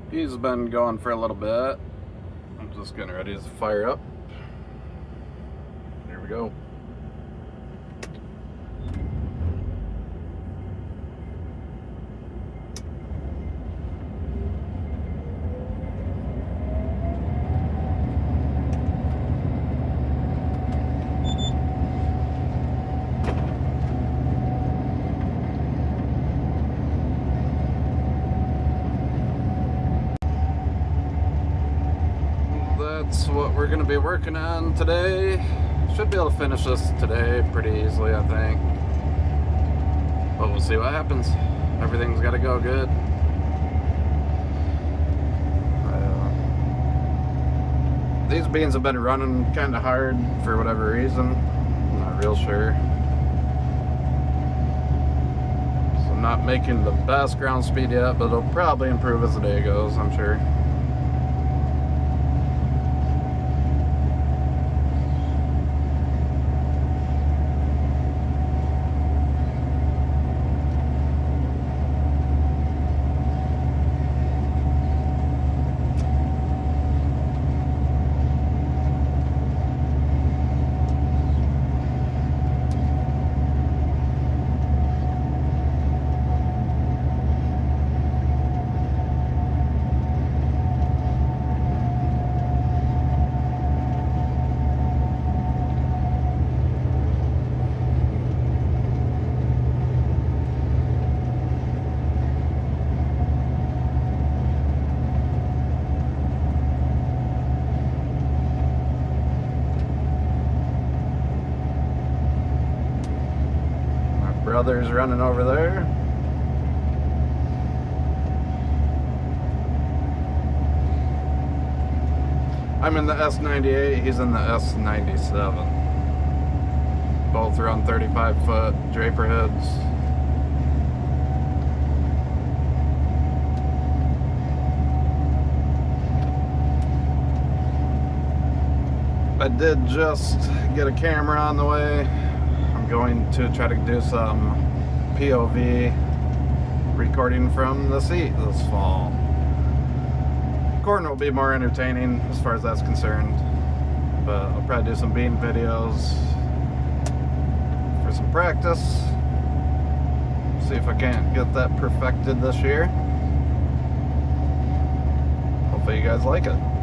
He's been going for a little bit. I'm just getting ready to fire up. Here we go. That's what we're going to be working on today. Should be able to finish this today pretty easily, I think. But we'll see what happens. Everything's got to go good. These beans have been running kind of hard for whatever reason. I'm not real sure. So I'm not making the best ground speed yet, but it'll probably improve as the day goes, I'm sure. Brother's running over there. I'm in the S98, he's in the S97. Both run 35-foot draper heads. I did just get a camera on the way. I'm going to try to do some POV recording from the seat this fall. Corn will be more entertaining as far as that's concerned, but I'll probably do some bean videos for some practice. See if I can't get that perfected this year. Hopefully you guys like it.